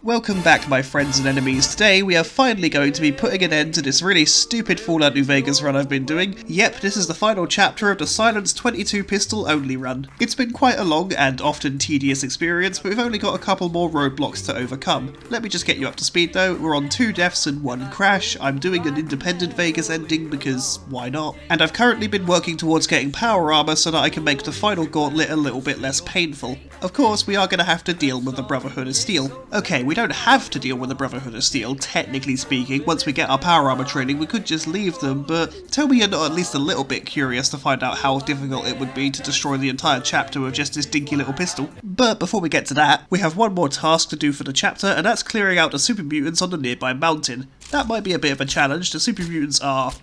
Welcome back, my friends and enemies. Today we are finally going to be putting an end to this really stupid Fallout New Vegas run I've been doing. Yep, this is the final chapter of the Silence 22 pistol only run. It's been quite a long and often tedious experience, but we've only got a couple more roadblocks to overcome. Let me just get you up to speed though. We're on 2 deaths and 1 crash. I'm doing an independent Vegas ending because why not? And I've currently been working towards getting power armor so that I can make the final gauntlet a little bit less painful. Of course, we are going to have to deal with the Brotherhood of Steel. Okay, we don't have to deal with the Brotherhood of Steel, technically speaking. Once we get our power armor training, we could just leave them, but tell me you're not at least a little bit curious to find out how difficult it would be to destroy the entire chapter with just this dinky little pistol. But before we get to that, we have one more task to do for the chapter, and that's clearing out the super mutants on the nearby mountain. That might be a bit of a challenge. The super mutants are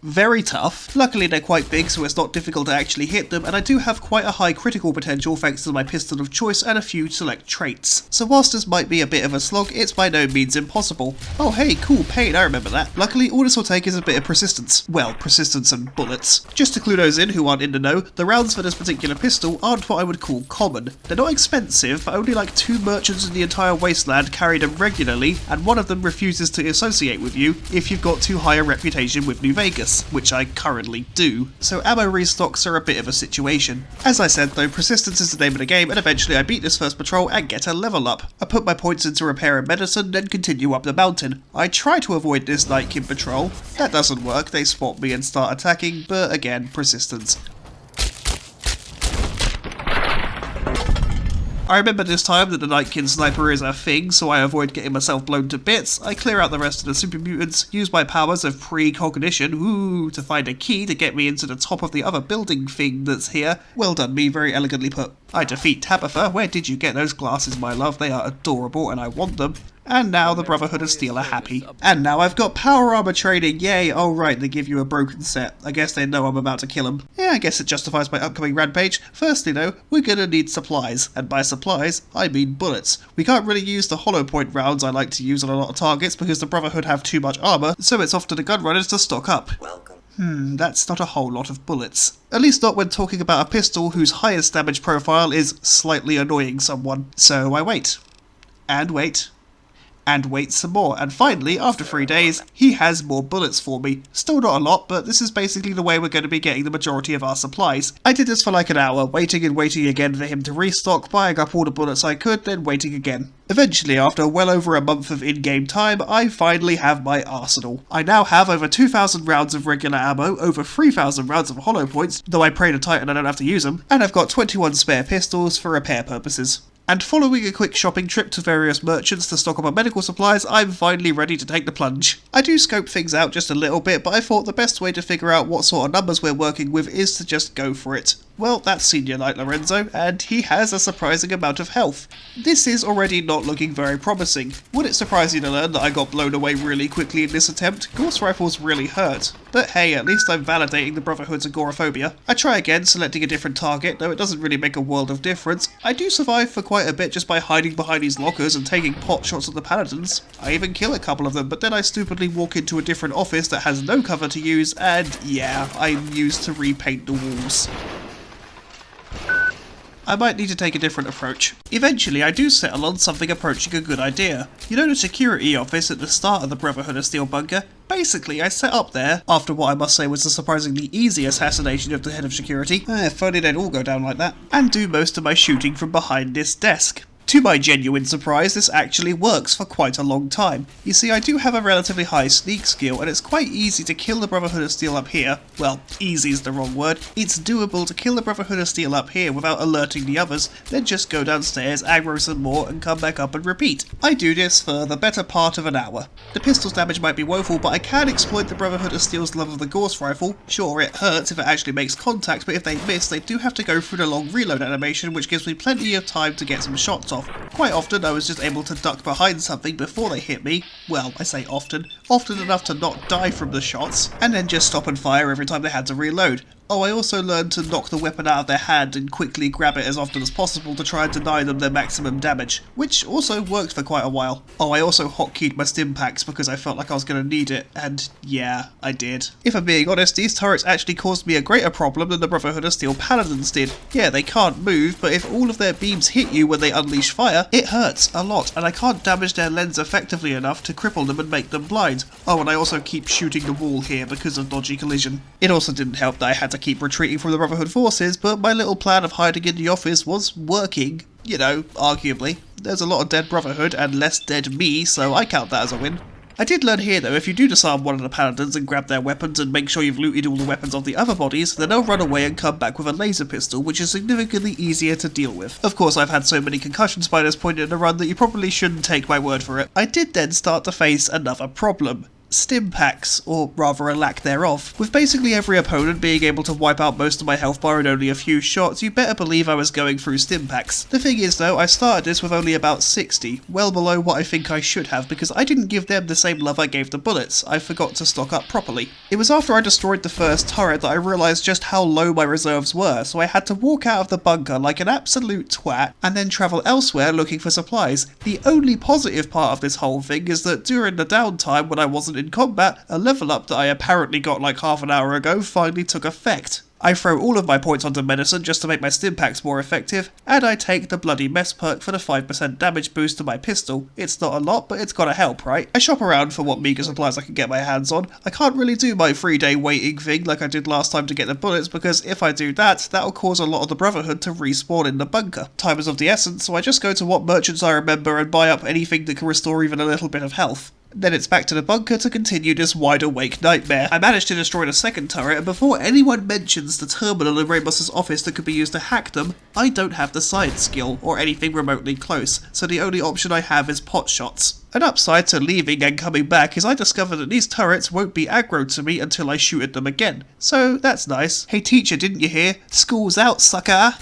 very tough. Luckily they're quite big, so it's not difficult to actually hit them, and I do have quite a high critical potential thanks to my pistol of choice and a few select traits. So whilst this might be a bit of a slog, it's by no means impossible. Oh hey, cool, pain, I remember that. Luckily all this will take is a bit of persistence. Well, persistence and bullets. Just to clue those in who aren't in the know, the rounds for this particular pistol aren't what I would call common. They're not expensive, but only like 2 merchants in the entire wasteland carry them regularly, and one of them refuses to associate with you if you've got too high a reputation with New Vegas, which I currently do, so ammo restocks are a bit of a situation. As I said though, persistence is the name of the game, and eventually I beat this first patrol and get a level up. I put my points into repair and medicine, then continue up the mountain. I try to avoid this Nightkin patrol. That doesn't work, they spot me and start attacking, but again, persistence. I remember this time that the Nightkin sniper is a thing, so I avoid getting myself blown to bits. I clear out the rest of the super mutants, use my powers of precognition, to find a key to get me into the top of the other building thing that's here. Well done me, very elegantly put. I defeat Tabitha. Where did you get those glasses, my love? They are adorable and I want them. And now the Brotherhood of Steel are happy. And now I've got power armor training, yay! Oh right, they give you a broken set. I guess they know I'm about to kill them. Yeah, I guess it justifies my upcoming rampage. Firstly though, we're gonna need supplies. And by supplies, I mean bullets. We can't really use the hollow point rounds I like to use on a lot of targets because the Brotherhood have too much armor, so it's off to the gunrunners to stock up. Welcome. That's not a whole lot of bullets. At least not when talking about a pistol whose highest damage profile is slightly annoying someone. So I wait. And wait. And wait some more, and finally, after 3 days, he has more bullets for me. Still not a lot, but this is basically the way we're going to be getting the majority of our supplies. I did this for like an hour, waiting and waiting again for him to restock, buying up all the bullets I could, then waiting again. Eventually, after well over a month of in-game time, I finally have my arsenal. I now have over 2,000 rounds of regular ammo, over 3,000 rounds of hollow points, though I pray to Titan I don't have to use them, and I've got 21 spare pistols for repair purposes. And following a quick shopping trip to various merchants to stock up on medical supplies, I'm finally ready to take the plunge. I do scope things out just a little bit, but I thought the best way to figure out what sort of numbers we're working with is to just go for it. Well, that's Senior Knight Lorenzo, and he has a surprising amount of health. This is already not looking very promising. Would it surprise you to learn that I got blown away really quickly in this attempt? Gauss rifles really hurt. But hey, at least I'm validating the Brotherhood's agoraphobia. I try again, selecting a different target, though it doesn't really make a world of difference. I do survive for quite a bit just by hiding behind these lockers and taking pot shots at the paladins. I even kill a couple of them, but then I stupidly walk into a different office that has no cover to use, and yeah, I'm used to repaint the walls. I might need to take a different approach. Eventually, I do settle on something approaching a good idea. You know the security office at the start of the Brotherhood of Steel bunker? Basically, I set up there, after what I must say was a surprisingly easy assassination of the head of security, if only they'd all go down like that, and do most of my shooting from behind this desk. To my genuine surprise, this actually works for quite a long time. You see, I do have a relatively high sneak skill, and it's quite easy to kill the Brotherhood of Steel up here. Well, easy is the wrong word. It's doable to kill the Brotherhood of Steel up here without alerting the others, then just go downstairs, aggro some more, and come back up and repeat. I do this for the better part of an hour. The pistol's damage might be woeful, but I can exploit the Brotherhood of Steel's love of the Gauss rifle. Sure, it hurts if it actually makes contact, but if they miss, they do have to go through the long reload animation, which gives me plenty of time to get some shots off. Quite often I was just able to duck behind something before they hit me. Well, I say often enough to not die from the shots, and then just stop and fire every time they had to reload. Oh, I also learned to knock the weapon out of their hand and quickly grab it as often as possible to try and deny them their maximum damage, which also worked for quite a while. Oh, I also hotkeyed my stim packs because I felt like I was going to need it, and yeah, I did. If I'm being honest, these turrets actually caused me a greater problem than the Brotherhood of Steel paladins did. Yeah, they can't move, but if all of their beams hit you when they unleash fire, it hurts a lot, and I can't damage their lens effectively enough to cripple them and make them blind. Oh, and I also keep shooting the wall here because of dodgy collision. It also didn't help that I had to keep retreating from the Brotherhood forces, but my little plan of hiding in the office was working. You know, arguably. There's a lot of dead Brotherhood and less dead me, so I count that as a win. I did learn here though, if you do disarm one of the paladins and grab their weapons and make sure you've looted all the weapons of the other bodies, then they'll run away and come back with a laser pistol, which is significantly easier to deal with. Of course, I've had so many concussions by this point in the run that you probably shouldn't take my word for it. I did then start to face another problem. Stim packs, or rather a lack thereof. With basically every opponent being able to wipe out most of my health bar in only a few shots, you better believe I was going through stim packs. The thing is though, I started this with only about 60, well below what I think I should have because I didn't give them the same love I gave the bullets. I forgot to stock up properly. It was after I destroyed the first turret that I realised just how low my reserves were, so I had to walk out of the bunker like an absolute twat and then travel elsewhere looking for supplies. The only positive part of this whole thing is that during the downtime when I wasn't in combat, a level up that I apparently got like half an hour ago finally took effect. I throw all of my points onto medicine just to make my stim packs more effective, and I take the bloody mess perk for the 5% damage boost to my pistol. It's not a lot, but it's gotta help, right? I shop around for what meager supplies I can get my hands on. I can't really do my 3-day waiting thing like I did last time to get the bullets, because if I do that, that'll cause a lot of the Brotherhood to respawn in the bunker. Time is of the essence, so I just go to what merchants I remember and buy up anything that can restore even a little bit of health. Then it's back to the bunker to continue this wide-awake nightmare. I managed to destroy the second turret, and before anyone mentions the terminal in Ramos' office that could be used to hack them, I don't have the science skill, or anything remotely close, so the only option I have is pot shots. An upside to leaving and coming back is I discover that these turrets won't be aggro to me until I shoot at them again. So that's nice. Hey teacher, didn't you hear? School's out, sucker!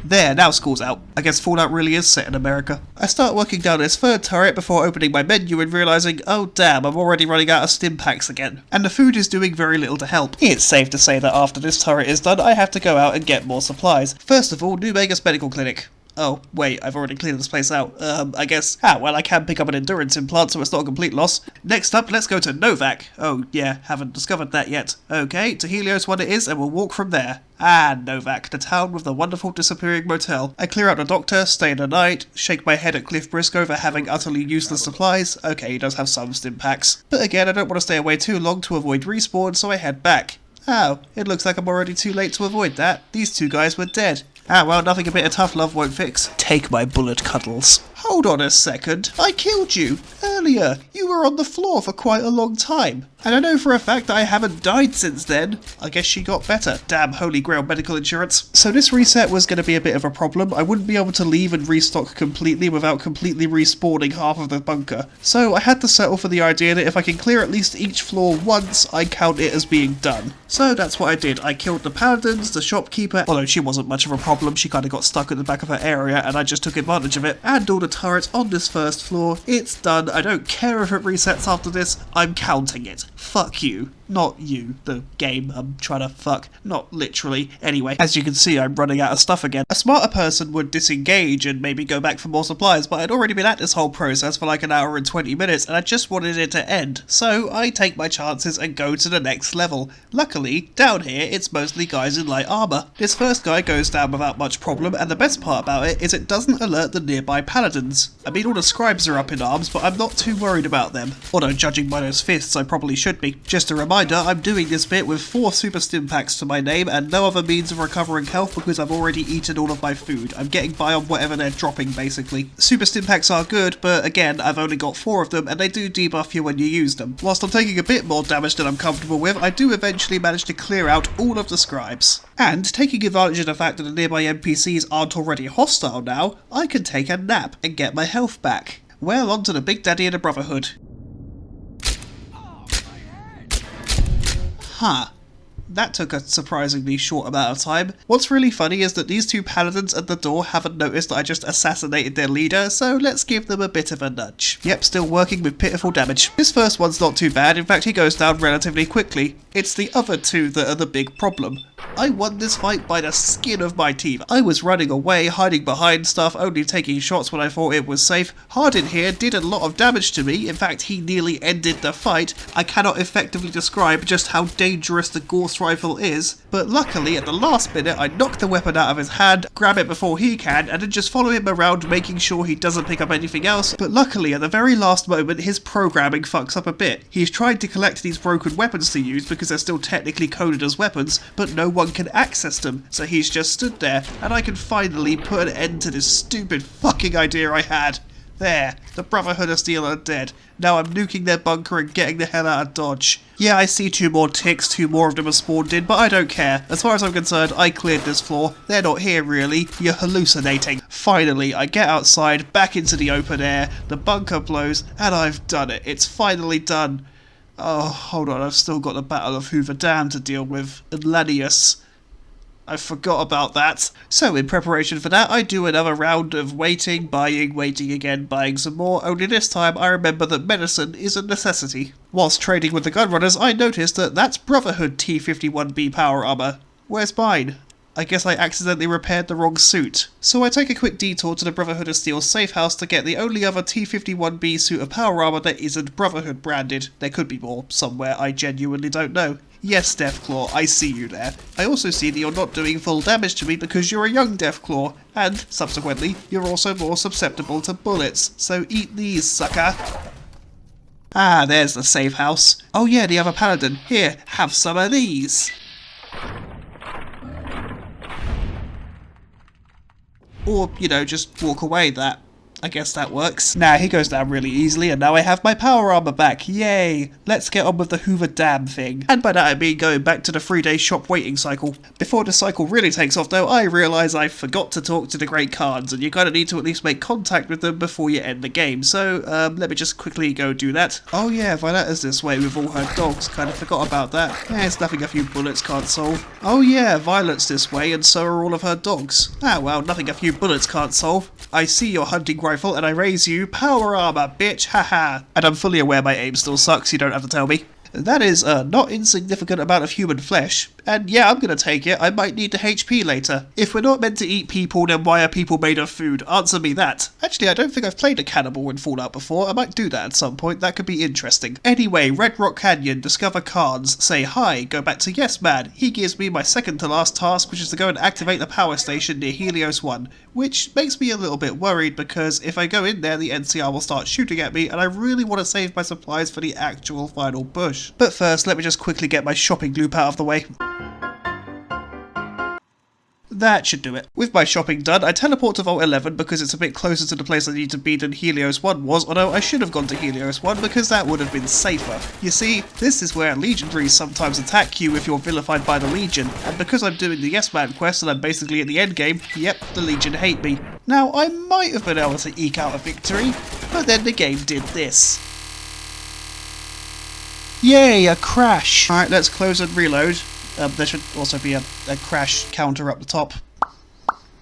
There, now school's out. I guess Fallout really is set in America. I start working down this third turret before opening my menu and realising, oh damn, I'm already running out of stim packs again. And the food is doing very little to help. It's safe to say that after this turret is done, I have to go out and get more supplies. First of all, New Vegas Medical Clinic. Oh, wait, I've already cleared this place out. I guess... well, I can pick up an endurance implant, so it's not a complete loss. Next up, let's go to Novak. Oh, yeah, haven't discovered that yet. Okay, to Helios one it is, and we'll walk from there. Ah, Novak, the town with the wonderful disappearing motel. I clear out the doctor, stay the night, shake my head at Cliff Briscoe for having utterly useless supplies. Okay, he does have some stim packs. But again, I don't want to stay away too long to avoid respawn, so I head back. Oh, it looks like I'm already too late to avoid that. These two guys were dead. Ah, well, nothing a bit of tough love won't fix. Take my bullet cuddles. Hold on a second. I killed you. Earlier, you were on the floor for quite a long time. And I know for a fact that I haven't died since then. I guess she got better. Damn holy grail medical insurance. So this reset was going to be a bit of a problem. I wouldn't be able to leave and restock completely without completely respawning half of the bunker. So I had to settle for the idea that if I can clear at least each floor once, I count it as being done. So that's what I did. I killed the paladins, the shopkeeper, although she wasn't much of a problem, she kind of got stuck at the back of her area and I just took advantage of it, and all the turrets on this first floor. It's done. I don't care if it resets after this, I'm counting it. Fuck you. Not you, the game I'm trying to fuck. Not literally. Anyway, as you can see, I'm running out of stuff again. A smarter person would disengage and maybe go back for more supplies, but I'd already been at this whole process for like an hour and 20 minutes and I just wanted it to end. So I take my chances and go to the next level. Luckily, down here, it's mostly guys in light armour. This first guy goes down without much problem, and the best part about it is it doesn't alert the nearby paladins. I mean, all the scribes are up in arms, but I'm not too worried about them. Although, judging by those fists, I probably should be. Just a reminder, I'm doing this bit with 4 super stim packs to my name and no other means of recovering health because I've already eaten all of my food. I'm getting by on whatever they're dropping, basically. Super stim packs are good, but again, I've only got 4 of them and they do debuff you when you use them. Whilst I'm taking a bit more damage than I'm comfortable with, I do eventually manage to clear out all of the scribes. And, taking advantage of the fact that the nearby NPCs aren't already hostile now, I can take a nap and get my health back. Well, on to the Big Daddy of the Brotherhood. Huh. That took a surprisingly short amount of time. What's really funny is that these 2 paladins at the door haven't noticed that I just assassinated their leader, so let's give them a bit of a nudge. Yep, still working with pitiful damage. This first one's not too bad, in fact he goes down relatively quickly. It's the other two that are the big problem. I won this fight by the skin of my teeth. I was running away, hiding behind stuff, only taking shots when I thought it was safe. Hardin here did a lot of damage to me. In fact, he nearly ended the fight. I cannot effectively describe just how dangerous the Gauss rifle is, but luckily at the last minute I knock the weapon out of his hand, grab it before he can, and then just follow him around making sure he doesn't pick up anything else. But luckily at the very last moment his programming fucks up a bit. He's tried to collect these broken weapons to use because they're still technically coded as weapons, but no one can access them, so he's just stood there, and I can finally put an end to this stupid fucking idea I had. There, the Brotherhood of Steel are dead. Now I'm nuking their bunker and getting the hell out of Dodge. Yeah, I see 2 more ticks, 2 more of them are spawned in, but I don't care. As far as I'm concerned, I cleared this floor. They're not here really, you're hallucinating. Finally, I get outside, back into the open air, the bunker blows, and I've done it. It's finally done. Oh, hold on, I've still got the Battle of Hoover Dam to deal with, and Lanius. I forgot about that. So in preparation for that, I do another round of waiting, buying, waiting again, buying some more, only this time I remember that medicine is a necessity. Whilst trading with the gunrunners, I noticed that that's Brotherhood T-51B power armor. Where's mine? I guess I accidentally repaired the wrong suit. So I take a quick detour to the Brotherhood of Steel safe house to get the only other T-51B suit of power armor that isn't Brotherhood branded. There could be more somewhere, I genuinely don't know. Yes, Deathclaw, I see you there. I also see that you're not doing full damage to me because you're a young Deathclaw, and, subsequently, you're also more susceptible to bullets, so eat these, sucker. Ah, there's the safe house. Oh yeah, the other paladin. Here, have some of these. Or, you know, just walk away that. I guess that works. Nah, he goes down really easily, and now I have my power armor back. Yay! Let's get on with the Hoover Dam thing. And by that I mean going back to the 3-day shop waiting cycle. Before the cycle really takes off though, I realise I forgot to talk to the Great Khans, and you kinda need to at least make contact with them before you end the game. So, let me just quickly go do that. Oh yeah, Violetta's this way with all her dogs. Kinda forgot about that. It's nothing a few bullets can't solve. Oh yeah, Violet's this way, and so are all of her dogs. Ah well, nothing a few bullets can't solve. I see your hunting rifle and I raise you power armor, bitch, haha. And I'm fully aware my aim still sucks, you don't have to tell me. That is a not insignificant amount of human flesh. And yeah, I'm gonna take it, I might need the HP later. If we're not meant to eat people, then why are people made of food? Answer me that. Actually, I don't think I've played a cannibal in Fallout before, I might do that at some point, that could be interesting. Anyway, Red Rock Canyon, discover Khans, say hi, go back to Yes Man. He gives me my second to last task, which is to go and activate the power station near Helios 1. Which makes me a little bit worried, because if I go in there, the NCR will start shooting at me, and I really want to save my supplies for the actual final push. But first, let me just quickly get my shopping loop out of the way. That should do it. With my shopping done, I teleport to Vault 11 because it's a bit closer to the place I need to be than Helios 1 was, although I should have gone to Helios 1 because that would have been safer. You see, this is where legendaries sometimes attack you if you're vilified by the Legion, and because I'm doing the Yes Man quest and I'm basically at the endgame, yep, the Legion hate me. Now, I might have been able to eke out a victory, but then the game did this. Yay, a crash! Alright, let's close and reload. There should also be a crash counter up the top.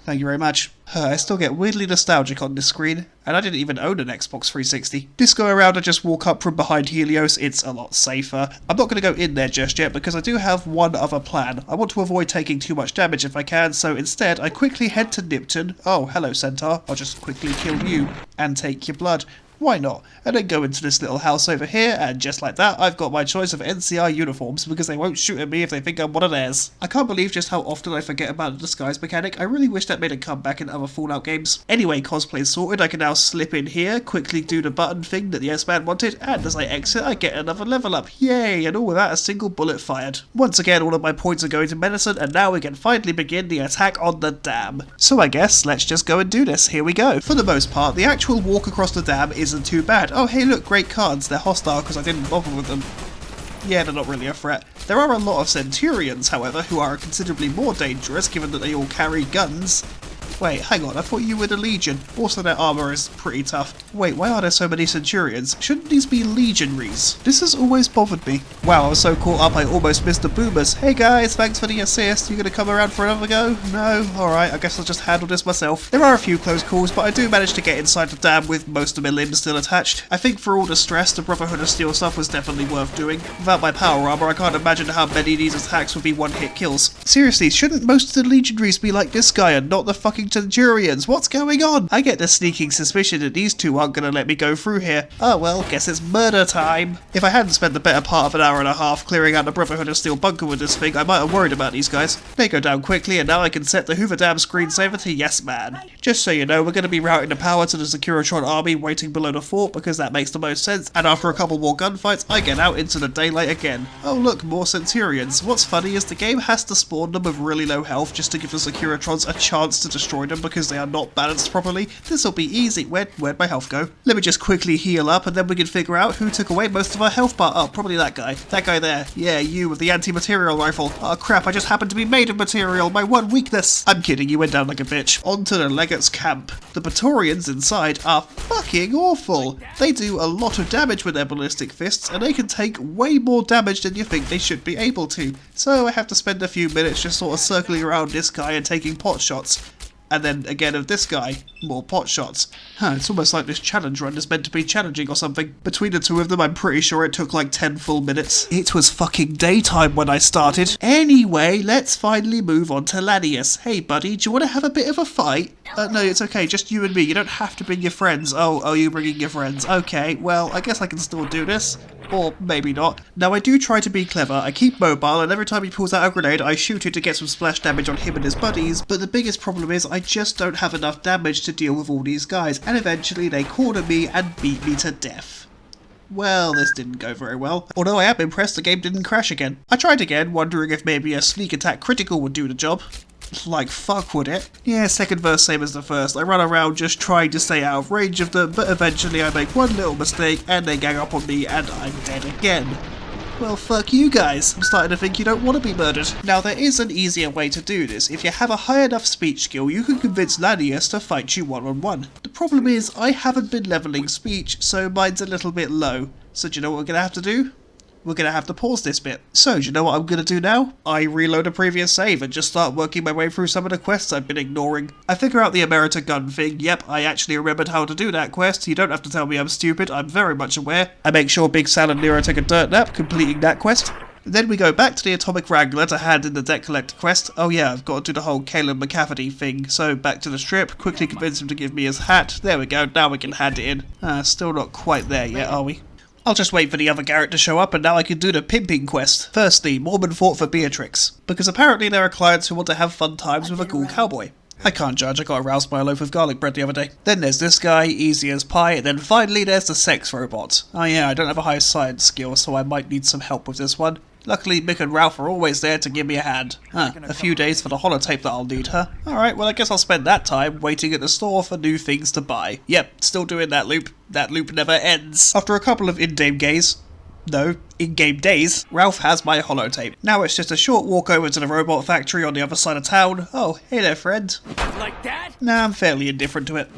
Thank you very much. I still get weirdly nostalgic on this screen, and I didn't even own an Xbox 360. This go around I just walk up from behind Helios, it's a lot safer. I'm not going to go in there just yet because I do have one other plan. I want to avoid taking too much damage if I can, so instead I quickly head to Nipton. Oh, hello Centaur, I'll just quickly kill you and take your blood. Why not? And then go into this little house over here, and just like that, I've got my choice of NCR uniforms because they won't shoot at me if they think I'm one of theirs. I can't believe just how often I forget about the disguise mechanic. I really wish that made a comeback in other Fallout games. Anyway, cosplay sorted, I can now slip in here, quickly do the button thing that the Yes Man wanted, and as I exit, I get another level up. Yay! And all without a single bullet fired. Once again, all of my points are going to medicine, and now we can finally begin the attack on the dam. So I guess, let's just go and do this. Here we go. For the most part, the actual walk across the dam isn't too bad. Oh hey look, Great Khans, they're hostile because I didn't bother with them. Yeah, they're not really a threat. There are a lot of Centurions, however, who are considerably more dangerous given that they all carry guns. Wait, hang on, I thought you were the Legion. Also, their armor is pretty tough. Wait, why are there so many Centurions? Shouldn't these be Legionaries? This has always bothered me. Wow, I was so caught up I almost missed the boomers. Hey guys, thanks for the assist. You gonna come around for another go? No? Alright, I guess I'll just handle this myself. There are a few close calls, but I do manage to get inside the dam with most of my limbs still attached. I think for all the stress, the Brotherhood of Steel stuff was definitely worth doing. Without my power armor, I can't imagine how many of these attacks would be one-hit kills. Seriously, shouldn't most of the Legionaries be like this guy and not the fucking Centurions? What's going on? I get the sneaking suspicion that these two aren't gonna let me go through here. Oh well, guess it's murder time. If I hadn't spent the better part of an hour and a half clearing out the Brotherhood of Steel bunker with this thing, I might have worried about these guys. They go down quickly and now I can set the Hoover Dam screensaver to yes man. Just so you know, we're going to be routing the power to the Securitron army waiting below the fort because that makes the most sense, and after a couple more gunfights I get out into the daylight again. Oh look, more Centurions. What's funny is the game has to spawn them with really low health just to give the Securitrons a chance to destroy them because they are not balanced properly. This'll be easy. Where'd my health go? Let me just quickly heal up and then we can figure out who took away most of our health bar. Oh, probably that guy. That guy there. Yeah, you with the anti-material rifle. Oh crap, I just happened to be made of material. My one weakness. I'm kidding, you went down like a bitch. On to the Legate's camp. The Praetorians inside are fucking awful. They do a lot of damage with their ballistic fists and they can take way more damage than you think they should be able to. So I have to spend a few minutes just sort of circling around this guy and taking pot shots. And then again of this guy, more pot shots. It's almost like this challenge run is meant to be challenging or something. Between the two of them, I'm pretty sure it took like 10 full minutes. It was fucking daytime when I started. Anyway, let's finally move on to Lanius. Hey buddy, do you want to have a bit of a fight? No, it's okay, just you and me. You don't have to bring your friends. Oh, you bringing your friends. Okay, well, I guess I can still do this. Or maybe not. Now I do try to be clever, I keep mobile and every time he pulls out a grenade I shoot it to get some splash damage on him and his buddies, but the biggest problem is I just don't have enough damage to deal with all these guys, and eventually they corner me and beat me to death. Well, this didn't go very well, although I am impressed the game didn't crash again. I tried again, wondering if maybe a sneak attack critical would do the job. Like fuck would it? Yeah, second verse same as the first. I run around just trying to stay out of range of them, but eventually I make one little mistake and they gang up on me and I'm dead again. Well, fuck you guys. I'm starting to think you don't want to be murdered. Now, there is an easier way to do this. If you have a high enough speech skill, you can convince Lanius to fight you one-on-one. The problem is, I haven't been leveling speech, so mine's a little bit low. So do you know what we're going to have to do? We're going to have to pause this bit. So, do you know what I'm going to do now? I reload a previous save and just start working my way through some of the quests I've been ignoring. I figure out the Emerita gun thing. Yep, I actually remembered how to do that quest. You don't have to tell me I'm stupid, I'm very much aware. I make sure Big Sal and Nero take a dirt nap, completing that quest. Then we go back to the Atomic Wrangler to hand in the Debt Collector quest. Oh yeah, I've got to do the whole Caleb McCafferty thing. So back to the strip, quickly convince him to give me his hat. There we go, now we can hand it in. Still not quite there yet, are we? I'll just wait for the other Garrett to show up and now I can do the pimping quest. Firstly, Mormon fought for Beatrix, because apparently there are clients who want to have fun times with a cool cowboy. I can't judge, I got aroused by a loaf of garlic bread the other day. Then there's this guy, easy as pie, and then finally there's the sex robot. Oh yeah, I don't have a high science skill, so I might need some help with this one. Luckily, Mick and Ralph are always there to give me a hand. A few days for the holotape that I'll need, huh? Alright, well I guess I'll spend that time waiting at the store for new things to buy. Yep, still doing that loop. That loop never ends. After a couple of in-game days, Ralph has my holotape. Now it's just a short walk over to the robot factory on the other side of town. Oh, hey there, friend. Like that? Nah, I'm fairly indifferent to it.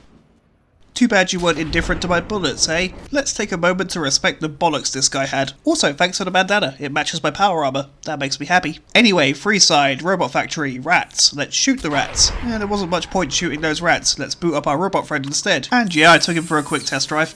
Too bad you weren't indifferent to my bullets, eh? Let's take a moment to respect the bollocks this guy had. Also, thanks for the bandana. It matches my power armor. That makes me happy. Anyway, Freeside, Robot Factory, rats. Let's shoot the rats. Yeah, there wasn't much point shooting those rats. Let's boot up our robot friend instead. And yeah, I took him for a quick test drive.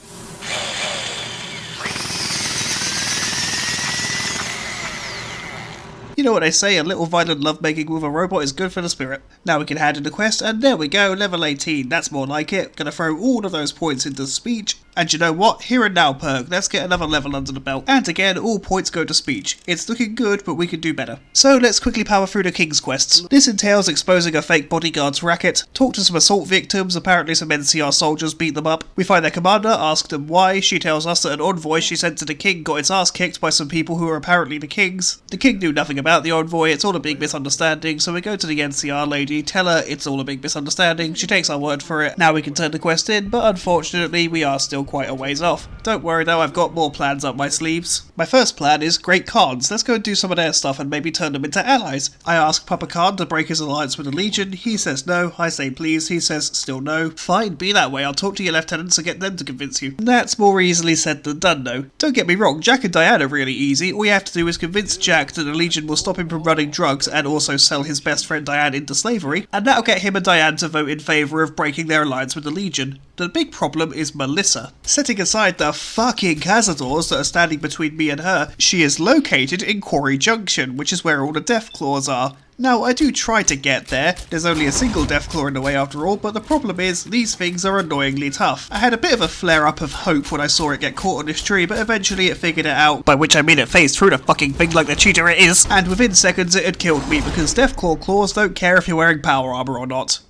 You know what they say, a little violent lovemaking with a robot is good for the spirit. Now we can hand in the quest, and there we go, level 18, that's more like it. Gonna throw all of those points into speech. And you know what? Here and now perk, let's get another level under the belt. And again, all points go to speech. It's looking good, but we can do better. So let's quickly power through the King's quests. This entails exposing a fake bodyguard's racket, talk to some assault victims, apparently some NCR soldiers beat them up. We find their commander, ask them why, she tells us that an envoy she sent to the King got its ass kicked by some people who are apparently the King's. The King knew nothing about about the envoy, it's all a big misunderstanding, so we go to the NCR lady, tell her it's all a big misunderstanding, she takes our word for it, now we can turn the quest in, but unfortunately we are still quite a ways off. Don't worry though, I've got more plans up my sleeves. My first plan is Great Khans, let's go and do some of their stuff and maybe turn them into allies. I ask Papa Khan to break his alliance with the Legion, he says no, I say please, he says still no. Fine, be that way, I'll talk to your lieutenants and get them to convince you. That's more easily said than done though. Don't get me wrong, Jack and Diane are really easy, all you have to do is convince Jack that the Legion will stop him from running drugs and also sell his best friend Diane into slavery, and that'll get him and Diane to vote in favour of breaking their alliance with the Legion. The big problem is Melissa. Setting aside the fucking cazadors that are standing between me and her, she is located in Quarry Junction, which is where all the Deathclaws are. Now, I do try to get there, there's only a single Deathclaw in the way after all, but the problem is, these things are annoyingly tough. I had a bit of a flare-up of hope when I saw it get caught on this tree, but eventually it figured it out, by which I mean it phased through the fucking thing like the cheater it is, and within seconds it had killed me, because Deathclaw claws don't care if you're wearing power armor or not.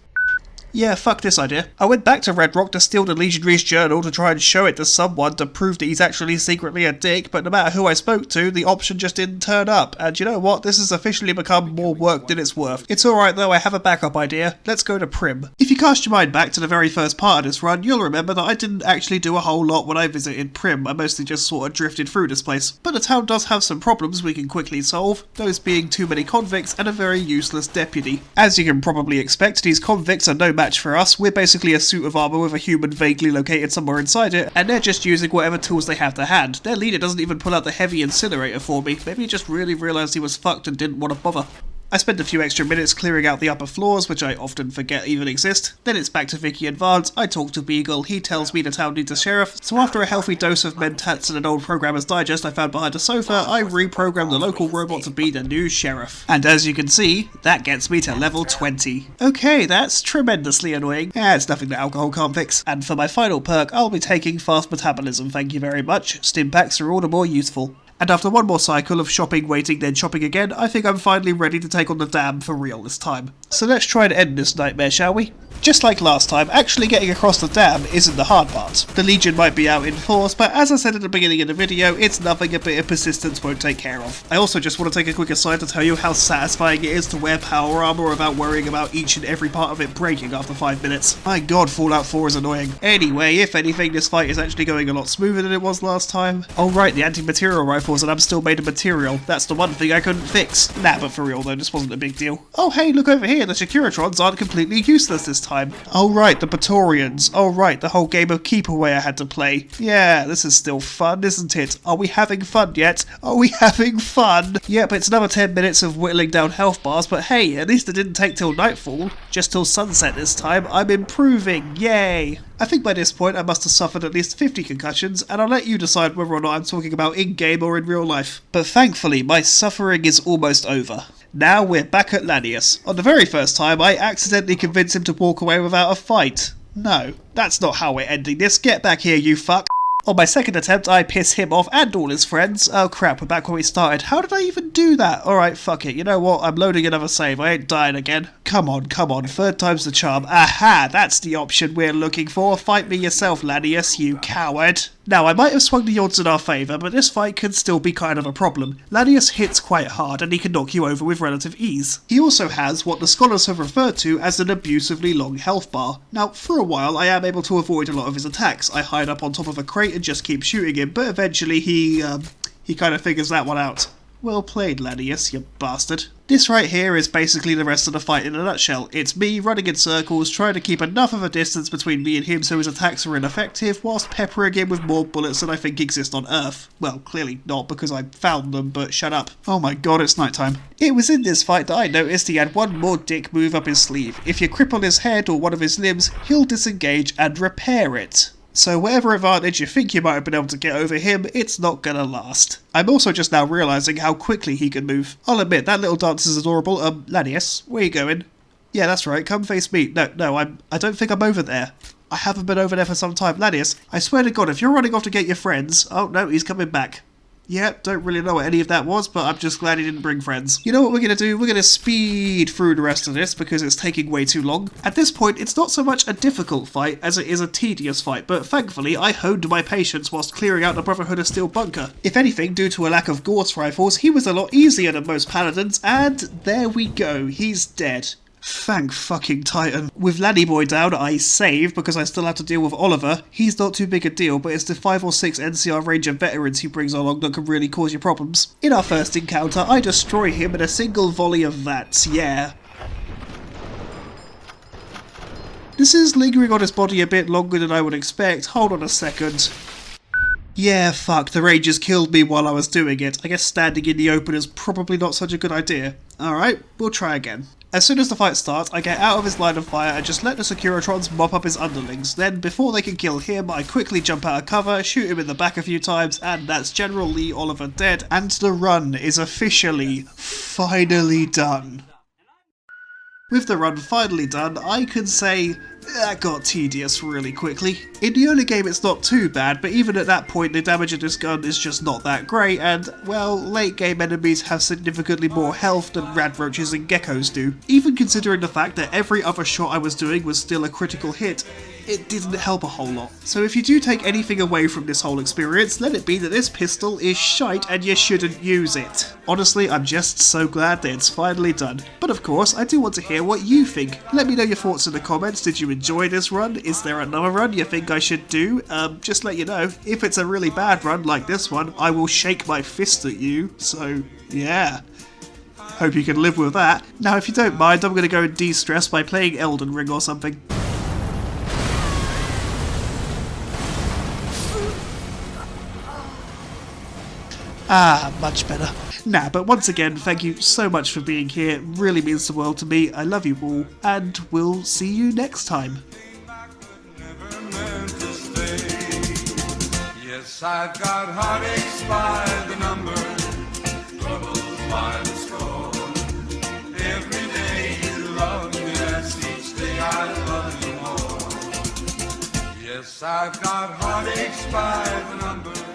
Yeah, fuck this idea. I went back to Red Rock to steal the Legionary's journal to try and show it to someone to prove that he's actually secretly a dick, but no matter who I spoke to, the option just didn't turn up. And you know what? This has officially become more work than it's worth. It's alright though, I have a backup idea. Let's go to Prim. If you cast your mind back to the very first part of this run, you'll remember that I didn't actually do a whole lot when I visited Prim. I mostly just sort of drifted through this place. But the town does have some problems we can quickly solve, those being too many convicts and a very useless deputy. As you can probably expect, these convicts are no match for us. We're basically a suit of armour with a human vaguely located somewhere inside it, and they're just using whatever tools they have to hand. Their leader doesn't even pull out the heavy incinerator for me. Maybe he just really realised he was fucked and didn't want to bother. I spent a few extra minutes clearing out the upper floors, which I often forget even exist. Then it's back to Vicky and Vance. I talk to Beagle, he tells me the town needs a sheriff, so after a healthy dose of Mentats and an old Programmer's Digest I found behind a sofa, I reprogrammed the local robot to be the new sheriff. And as you can see, that gets me to level 20. Okay, that's tremendously annoying. It's nothing that alcohol can't fix. And for my final perk, I'll be taking fast metabolism, thank you very much. Stimpaks are all the more useful. And after one more cycle of shopping, waiting, then shopping again, I think I'm finally ready to take on the dam for real this time. So let's try and end this nightmare, shall we? Just like last time, actually getting across the dam isn't the hard part. The Legion might be out in force, but as I said at the beginning of the video, it's nothing a bit of persistence won't take care of. I also just want to take a quick aside to tell you how satisfying it is to wear power armor without worrying about each and every part of it breaking after 5 minutes. My god, Fallout 4 is annoying. Anyway, if anything, this fight is actually going a lot smoother than it was last time. Oh right, the anti-material rifles, and I'm still made of material. That's the one thing I couldn't fix. Nah, but for real though, this wasn't a big deal. Oh hey, look over here, the Securitrons aren't completely useless this time. Oh right, the Praetorians. Oh right, the whole game of keep away I had to play. Yeah, this is still fun, isn't it? Are we having fun yet? Are we having fun? Yep, it's another 10 minutes of whittling down health bars, but hey, at least it didn't take till nightfall. Just till sunset this time. I'm improving, yay! I think by this point I must have suffered at least 50 concussions, and I'll let you decide whether or not I'm talking about in-game or in real life. But thankfully, my suffering is almost over. Now we're back at Lanius. On the very first time, I accidentally convinced him to walk away without a fight. No, that's not how we're ending this. Get back here, you fuck. On my second attempt, I piss him off and all his friends. Oh crap, we're back where we started. How did I even do that? Alright, fuck it. You know what? I'm loading another save. I ain't dying again. Come on. Third time's the charm. Aha, that's the option we're looking for. Fight me yourself, Lanius, you coward. Now, I might have swung the odds in our favour, but this fight can still be kind of a problem. Lanius hits quite hard, and he can knock you over with relative ease. He also has what the scholars have referred to as an abusively long health bar. Now, for a while, I am able to avoid a lot of his attacks. I hide up on top of a crate and just keep shooting him, but eventually he kind of figures that one out. Well played, Lanius, you bastard. This right here is basically the rest of the fight in a nutshell. It's me running in circles, trying to keep enough of a distance between me and him so his attacks are ineffective, whilst peppering him with more bullets than I think exist on Earth. Well, clearly not, because I found them, but shut up. Oh my god, it's nighttime. It was in this fight that I noticed he had one more dick move up his sleeve. If you cripple his head or one of his limbs, he'll disengage and repair it. So whatever advantage you think you might have been able to get over him, it's not gonna last. I'm also just now realising how quickly he can move. I'll admit, that little dance is adorable. Lanius, where you going? Yeah, that's right, come face me. No, I don't think I'm over there. I haven't been over there for some time. Lanius, I swear to god, if you're running off to get your friends... Oh no, he's coming back. Yeah, don't really know what any of that was, but I'm just glad he didn't bring friends. You know what we're going to do? We're going to speed through the rest of this because it's taking way too long. At this point, it's not so much a difficult fight as it is a tedious fight, but thankfully I honed my patience whilst clearing out the Brotherhood of Steel bunker. If anything, due to a lack of Gauss rifles, he was a lot easier than most paladins, and there we go, he's dead. Thank fucking Titan. With Laddie Boy down, I save because I still have to deal with Oliver. He's not too big a deal, but it's the 5 or 6 NCR Ranger veterans he brings along that can really cause you problems. In our first encounter, I destroy him in a single volley of VATS, yeah. This is lingering on his body a bit longer than I would expect. Hold on a second. Yeah, fuck, the Rangers killed me while I was doing it. I guess standing in the open is probably not such a good idea. Alright, we'll try again. As soon as the fight starts, I get out of his line of fire and just let the Securitrons mop up his underlings. Then, before they can kill him, I quickly jump out of cover, shoot him in the back a few times, and that's General Lee Oliver dead, and the run is officially, finally done. With the run finally done, I can say that got tedious really quickly. In the early game it's not too bad, but even at that point the damage of this gun is just not that great, and, well, late game enemies have significantly more health than radroaches and geckos do. Even considering the fact that every other shot I was doing was still a critical hit, it didn't help a whole lot. So if you do take anything away from this whole experience, let it be that this pistol is shite and you shouldn't use it. Honestly, I'm just so glad that it's finally done. But of course, I do want to hear what you think. Let me know your thoughts in the comments. Did you enjoy this run? Is there another run you think I should do? Just let you know. If it's a really bad run like this one, I will shake my fist at you. So, yeah. Hope you can live with that. Now, if you don't mind, I'm going to go and de-stress by playing Elden Ring or something. Ah, much better. Nah, but once again, thank you so much for being here. It really means the world to me. I love you all, and we'll see you next time. Yes, I've got heartaches by the number, troubles by the score. Every day you love me less, each day I love you more. Yes, I've got heartaches by the number.